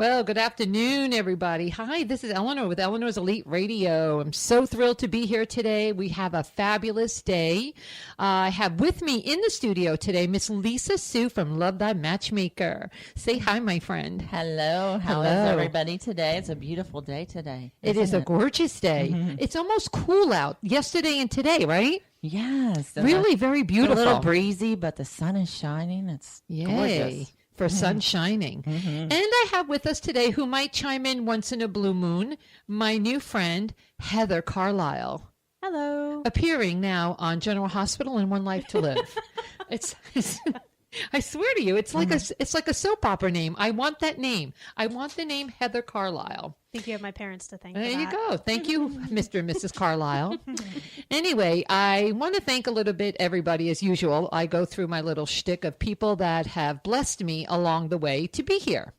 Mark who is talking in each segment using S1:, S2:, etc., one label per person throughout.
S1: Well, good afternoon, everybody. Hi, this is Eleanor with Eleanor's Elite Radio. I'm so thrilled to be here today. We have a fabulous day. I have with me in the studio today Miss Lisa Sue from Love Thy Matchmaker. Say hi, my friend.
S2: Hello. How is everybody today? It's a beautiful day today.
S1: It is a gorgeous day. Mm-hmm. It's almost cool out yesterday and today, right?
S2: Yes.
S1: Really very beautiful.
S2: A little breezy, but the sun is shining. It's gorgeous.
S1: For sun shining. Mm-hmm. And I have with us today, who might chime in once in a blue moon, my new friend, Heather Carlisle.
S3: Hello.
S1: Appearing now on General Hospital and One Life to Live. it's I swear to you, it's like a soap opera name. I want that name. I want the name Heather Carlisle.
S3: I think you have my parents to thank.
S1: There you go. Thank you, Mr. and Mrs. Carlisle. Anyway, I want to thank a little bit everybody as usual. I go through my little shtick of people that have blessed me along the way to be here.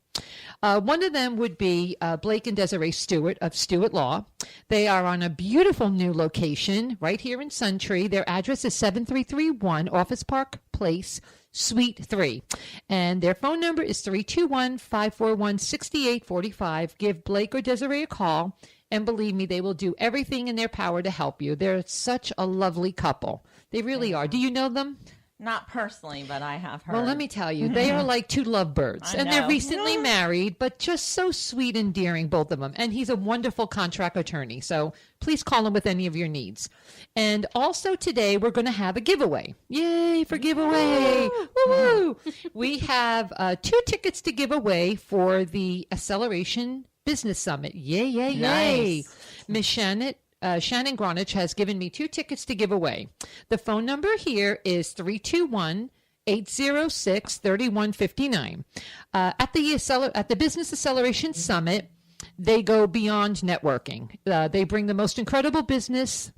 S1: One of them would be Blake and Desiree Stewart of Stewart Law. They are on a beautiful new location right here in Suntree. Their address is 7331 Office Park Place, Suite 3. And their phone number is 321-541-6845. Give Blake or Desiree a call, and believe me, they will do everything in their power to help you. They're such a lovely couple. They really are. Do you know them?
S2: Not personally, but I have heard.
S1: Well, let me tell you, they are like two lovebirds. And they're recently married, but just so sweet and endearing, both of them. And he's a wonderful contract attorney. So please call him with any of your needs. And also today, we're going to have a giveaway. Yay for giveaway. Woo-woo. We have 2 tickets to give away for the Acceleration Business Summit. Yay, yay, yay.
S2: Nice.
S1: Miss Shannon Gronich has given me 2 tickets to give away. The phone number here is 321-806-3159. At the Business Acceleration Summit, they go beyond networking. They bring the most incredible business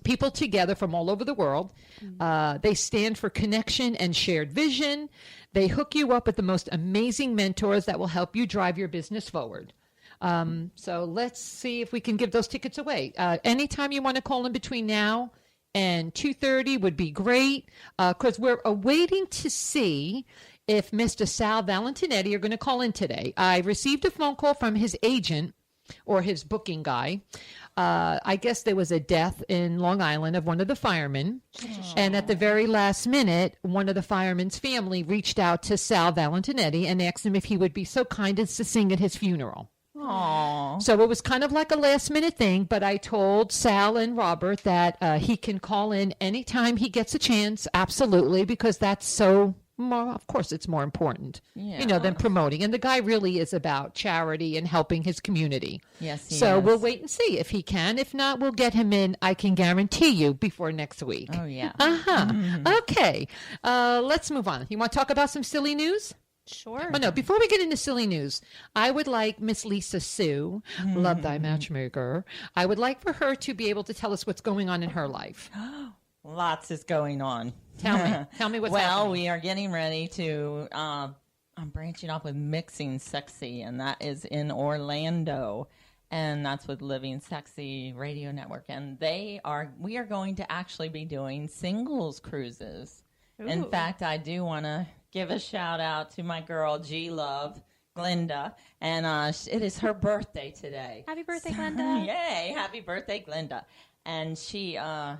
S1: people together from all over the world. They stand for connection and shared vision. They hook you up with the most amazing mentors that will help you drive your business forward. So let's see if we can give those tickets away. Anytime you want to call in between now and 2:30 would be great, because we're awaiting to see if Mr. Sal Valentinetti are going to call in today. I received a phone call from his agent or his booking guy. I guess there was a death in Long Island of one of the firemen. And at the very last minute, one of the firemen's family reached out to Sal Valentinetti and asked him if he would be so kind as to sing at his funeral.
S2: Aww.
S1: So it was kind of like a last minute thing, but I told Sal and Robert that he can call in anytime he gets a chance, absolutely, because that's so, of course, it's more important, than promoting. And the guy really is about charity and helping his community.
S2: Yes, he
S1: So
S2: is.
S1: we'll wait and see if he can. If not, we'll get him in, I can guarantee you, before next week.
S2: Oh, yeah.
S1: Okay. Let's move on. You want to talk about some silly news?
S3: Sure.
S1: Oh, no, before we get into silly news, I would like Miss Lisa Sue, Love Thy Matchmaker, I would like for her to be able to tell us what's going on in her life.
S2: Lots is going on.
S1: Tell me what's happening.
S2: Well, we are getting ready to, I'm branching off with Mixing Sexy, and that is in Orlando. And that's with Living Sexy Radio Network. And we are going to actually be doing singles cruises.
S3: Ooh.
S2: In fact, I do want to give a shout out to my girl, G-Love, Glenda. And it is her birthday today.
S3: Happy birthday, Glenda.
S2: Yay. Happy birthday, Glenda. And she, I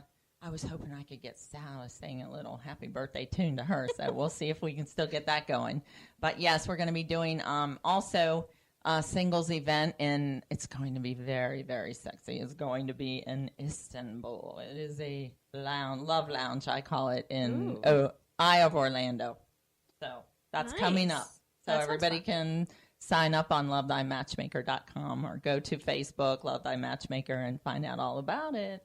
S2: was hoping I could get Sal to sing a little happy birthday tune to her. So we'll see if we can still get that going. But yes, we're going to be doing also a singles event, and it's going to be very, very sexy. It's going to be in Istanbul. It is a love lounge, I call it, in Eye of Orlando. So that's coming up. So everybody can sign up on lovethymatchmaker.com or go to Facebook, Love Thy Matchmaker, and find out all about it.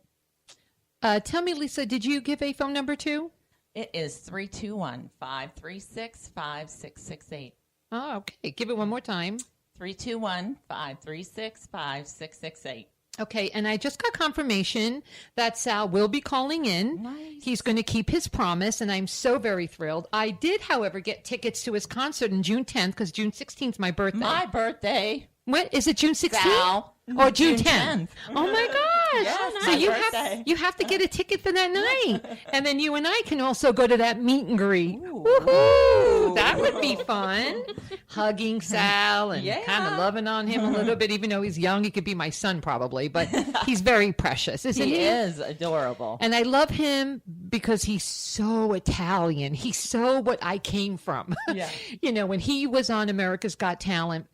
S1: Tell me, Lisa, did you give a phone number too?
S2: It is 321-536-5668.
S1: Oh, okay. Give it one more time.
S2: 321-536-5668.
S1: Okay, and I just got confirmation that Sal will be calling in.
S2: Nice.
S1: He's going to keep his promise, and I'm so very thrilled. I did, however, get tickets to his concert on June 10th because June 16th is my birthday.
S2: My birthday.
S1: What is it? June 16th?
S2: Sal.
S1: Or June 10th? Oh my gosh!
S2: Yes,
S1: So
S2: my
S1: you
S2: birthday.
S1: have to get a ticket for that night, and then you and I can also go to that meet and greet.
S2: Ooh.
S1: Woohoo!
S2: Ooh.
S1: That would be fun. Hugging Sal and
S2: Yeah.
S1: kind of loving on him a little bit, even though he's young. He could be my son probably, but he's very precious, isn't he?
S2: He is adorable.
S1: And I love him because he's so Italian. He's so what I came from.
S2: Yeah.
S1: You know, when he was on America's Got Talent,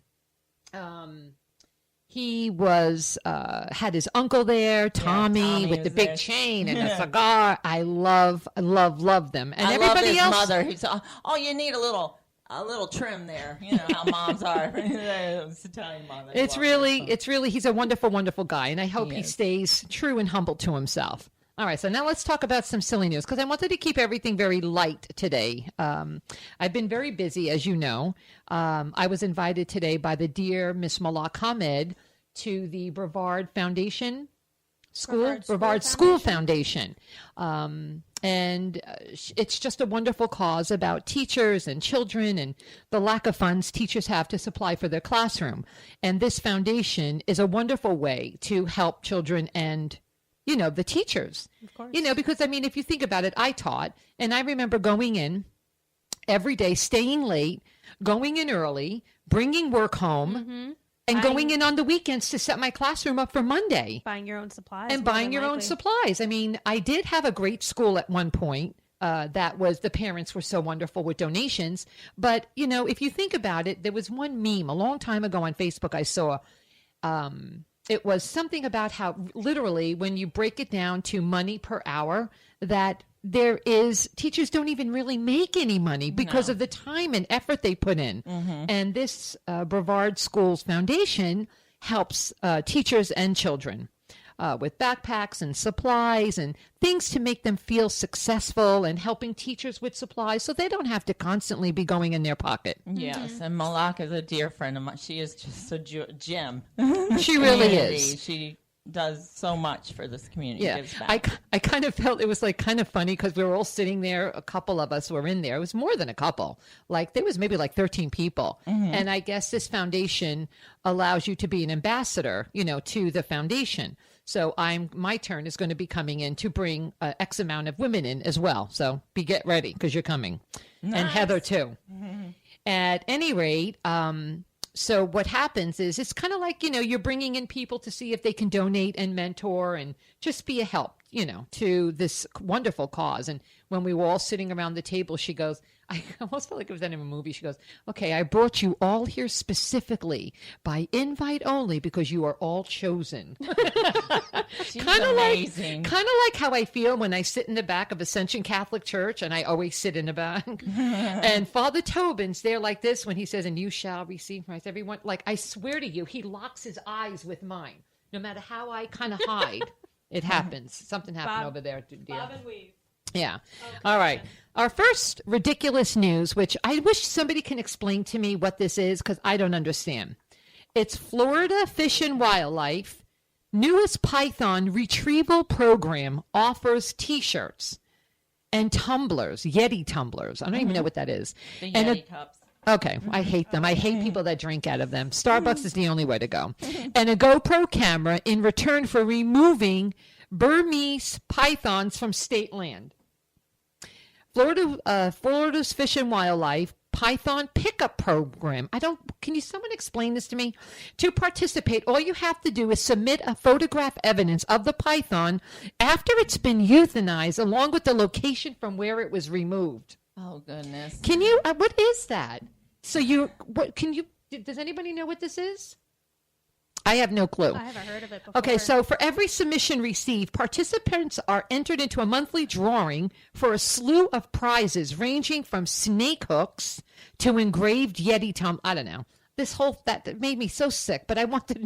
S1: he was had his uncle there, Tommy, with the
S2: was
S1: big
S2: there.
S1: chain and a cigar. I love them. And
S2: I love
S1: everybody
S2: his
S1: else.
S2: mother. He's, oh, you need a little trim there. You know how moms are. It's Italian mom.
S1: It's really, he's a wonderful, wonderful guy. And I hope he
S2: is.
S1: stays true and humble to himself. All right, so now let's talk about some silly news because I wanted to keep everything very light today. I've been very busy, as you know. I was invited today by the dear Miss Malak Hamed to the Brevard Foundation School, Brevard School Foundation. And it's just a wonderful cause about teachers and children and the lack of funds teachers have to supply for their classroom. And this foundation is a wonderful way to help children and the teachers,
S3: Of course.
S1: because I mean, if you think about it, I taught and I remember going in every day, staying late, going in early, bringing work home and going in on the weekends to set my classroom up for Monday.
S3: Buying your own supplies.
S1: And
S3: more
S1: buying
S3: than
S1: your own
S3: likely.
S1: supplies. I mean, I did have a great school at one point. That was the parents were so wonderful with donations. But, if you think about it, there was one meme a long time ago on Facebook I saw. It was something about how literally when you break it down to money per hour, that teachers don't even really make any money because of the time and effort they put in. And this Brevard Schools Foundation helps teachers and children with backpacks and supplies and things to make them feel successful and helping teachers with supplies so they don't have to constantly be going in their pocket.
S2: Yes, and Malak is a dear friend of mine. She is just a gem.
S1: She really
S2: Community.
S1: is.
S2: She does so much for this community.
S1: Yeah,
S2: Gives back.
S1: I kind of felt it was like kind of funny because we were all sitting there. A couple of us were in there. It was more than a couple. Like there was maybe like 13 people. And I guess this foundation allows you to be an ambassador, to the foundation. So my turn is going to be coming in to bring X amount of women in as well. So get ready because you're coming. And Heather too. At any rate, so what happens is it's kind of like, you're bringing in people to see if they can donate and mentor and just be a help, to this wonderful cause. And when we were all sitting around the table, she goes, I almost felt like it was in a movie. She goes, okay, I brought you all here specifically by invite only because you are all chosen.
S2: She's
S1: Kind of
S2: amazing.
S1: like how I feel when I sit in the back of Ascension Catholic Church, and I always sit in the back. And Father Tobin's there like this when he says, and you shall receive Christ. Everyone, like I swear to you, he locks his eyes with mine. No matter how I kind of hide, it happens. Something happened
S3: Bob-
S1: over there, dear.
S3: Bob and weave.
S1: Yeah. All right. Our first ridiculous news, which I wish somebody can explain to me what this is because I don't understand. It's Florida Fish and Wildlife newest python retrieval program offers T-shirts and tumblers, Yeti tumblers. I don't even know what that is.
S2: The
S1: And
S2: Yeti cups.
S1: Okay, I hate them. I hate people that drink out of them. Starbucks is the only way to go. And a GoPro camera in return for removing Burmese pythons from state land. Florida's Fish and Wildlife Python Pickup Program. Can someone explain this to me? To participate, all you have to do is submit a photograph evidence of the python after it's been euthanized along with the location from where it was removed.
S2: Oh, goodness.
S1: Can you, what is that? So does anybody know what this is? I have no clue.
S3: I haven't heard of it before.
S1: Okay, so for every submission received, participants are entered into a monthly drawing for a slew of prizes ranging from snake hooks to engraved Yeti I don't know. That made me so sick, but I brought it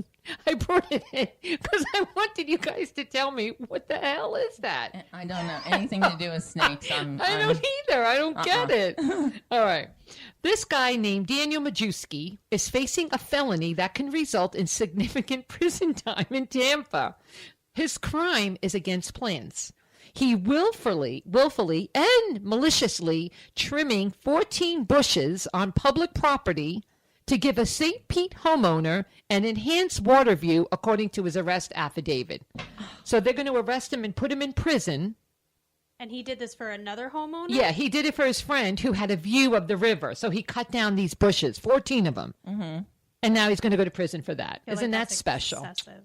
S1: in because I wanted you guys to tell me what the hell is that?
S2: I don't know anything to do with snakes.
S1: I don't either. I don't get it. All right. This guy named Daniel Majewski is facing a felony that can result in significant prison time in Tampa. His crime is against plants. He willfully and maliciously trimming 14 bushes on public property to give a St. Pete homeowner an enhanced water view, according to his arrest affidavit. So they're going to arrest him and put him in prison
S3: And he did this for another homeowner?
S1: Yeah, he did it for his friend who had a view of the river. So he cut down these bushes, 14 of them. Mm-hmm. And now he's going to go to prison for that. Isn't that special?
S3: Excessive.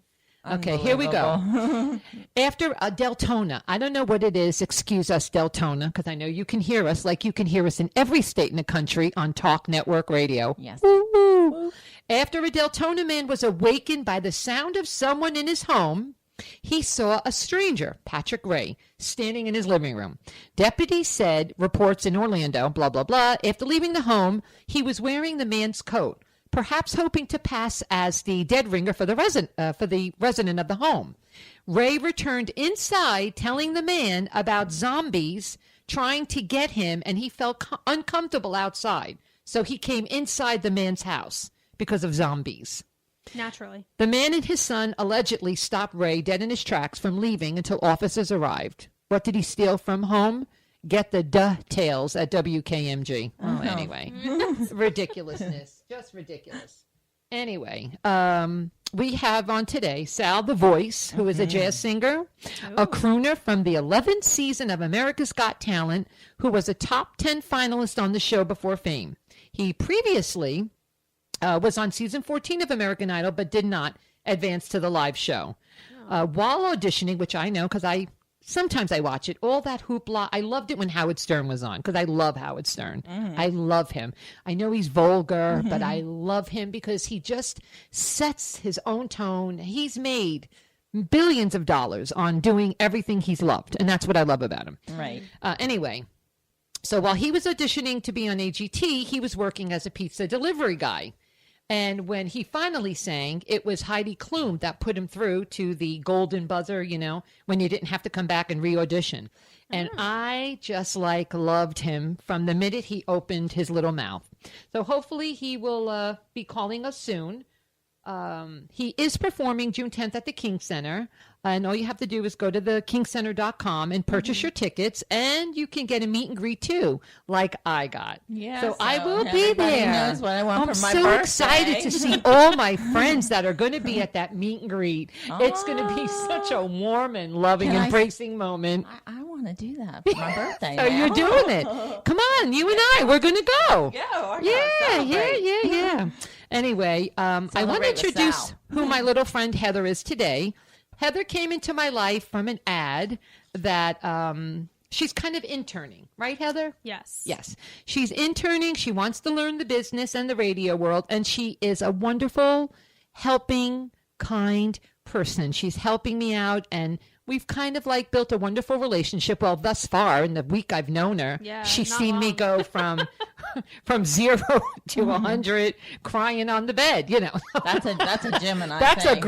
S1: Okay, here we go. After Deltona, I don't know what it is. Excuse us, Deltona, because I know you can hear us like you can hear us in every state in the country on Talk Network Radio.
S2: Yes.
S1: Woo-hoo. After a Deltona man was awakened by the sound of someone in his home, he saw a stranger, Patrick Ray, standing in his living room. Deputies said, reports in Orlando, blah, blah, blah. After leaving the home, he was wearing the man's coat, perhaps hoping to pass as the dead ringer for the resident of the home. Ray returned inside, telling the man about zombies trying to get him, and he felt uncomfortable outside. So he came inside the man's house because of zombies.
S3: Naturally.
S1: The man and his son allegedly stopped Ray dead in his tracks from leaving until officers arrived. What did he steal from home? Get the details at WKMG. Oh, anyway. Ridiculousness. Just ridiculous. Anyway, we have on today Sal the Voice, who is a jazz singer, a crooner from the 11th season of America's Got Talent, who was a top 10 finalist on the show before fame. He previously was on season 14 of American Idol, but did not advance to the live show. While auditioning, which I know because sometimes I watch it, all that hoopla. I loved it when Howard Stern was on because I love Howard Stern. I love him. I know he's vulgar, but I love him because he just sets his own tone. He's made billions of dollars on doing everything he's loved, and that's what I love about him.
S2: Right.
S1: Anyway, so while he was auditioning to be on AGT, he was working as a pizza delivery guy. And when he finally sang, it was Heidi Klum that put him through to the golden buzzer, when you didn't have to come back and re-audition. And I just loved him from the minute he opened his little mouth. So hopefully he will be calling us soon. He is performing June 10th at the King Center. And all you have to do is go to thekingcenter.com and purchase your tickets. And you can get a meet and greet too, like I got.
S2: Yeah,
S1: so I will be
S2: everybody
S1: there.
S2: knows what I want
S1: I'm
S2: for my
S1: so
S2: birthday.
S1: excited to see all my friends that are going to be at that meet and greet. It's going to be such a warm and loving, embracing moment.
S2: I want to do that for my birthday.
S1: So you're doing it. Come on, you and I, we're going to go. Yeah. Anyway, I want to
S2: Celebrate with
S1: introduce
S2: Sal.
S1: who my little friend Heather is today. Heather came into my life from an ad that she's kind of interning, right, Heather?
S3: Yes.
S1: Yes. She's interning. She wants to learn the business and the radio world, and she is a wonderful, helping, kind person. She's helping me out, and we've kind of built a wonderful relationship. Well, thus far, in the week I've known her, she's
S3: not
S1: seen me
S3: long.
S1: go from 0 to 100 crying on the bed,
S2: That's a Gemini.
S1: That's a
S2: thing.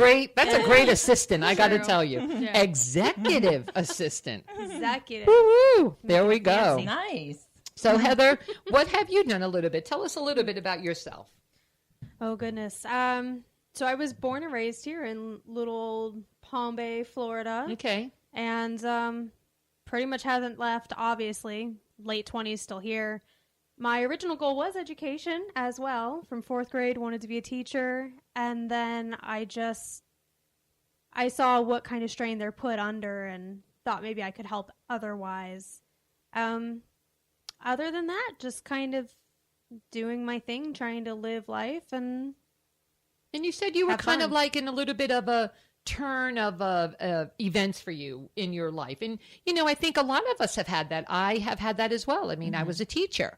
S1: great assistant, I got to
S3: True.
S1: tell you.
S3: Yeah.
S1: Executive assistant.
S3: Executive.
S1: Woo-hoo. There we go.
S2: Nice.
S1: So Heather, what have you done a little bit? Tell us a little bit about yourself.
S3: Oh, goodness. So I was born and raised here in little old Palm Bay, Florida.
S1: Okay.
S3: And pretty much hasn't left, obviously. Late 20s, still here. My original goal was education as well. From 4th grade, wanted to be a teacher. And then I saw what kind of strain they're put under and thought maybe I could help otherwise. Other than that, just kind of doing my thing, trying to live life. And
S1: you said you were
S3: have
S1: kind
S3: fun.
S1: of in a little bit of a turn of events for you in your life. And, I think a lot of us have had that. I have had that as well. I mean, I was a teacher.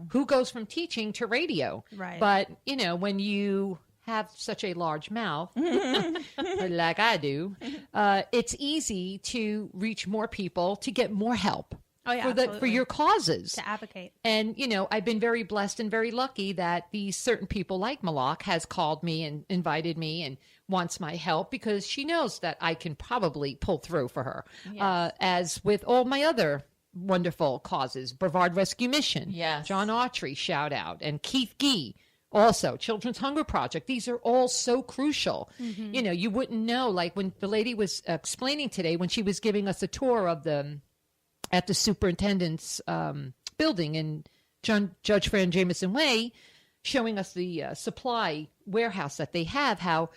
S1: Who goes from teaching to radio?
S3: Right.
S1: But, when you have such a large mouth, like I do, it's easy to reach more people, to get more help.
S3: Oh, yeah,
S1: for
S3: absolutely.
S1: your causes.
S3: to advocate.
S1: And, I've been very blessed and very lucky that these certain people like Malak has called me and invited me and wants my help because she knows that I can probably pull through for her.
S2: Yes.
S1: As with all my other wonderful causes, Brevard Rescue Mission,
S2: Yes.
S1: John Autry, shout out, and Keith Gee. Also, Children's Hunger Project. These are all so crucial. You wouldn't know, when the lady was explaining today, when she was giving us a tour of at the superintendent's building in Judge Fran Jameson Way, showing us the supply warehouse that they have, how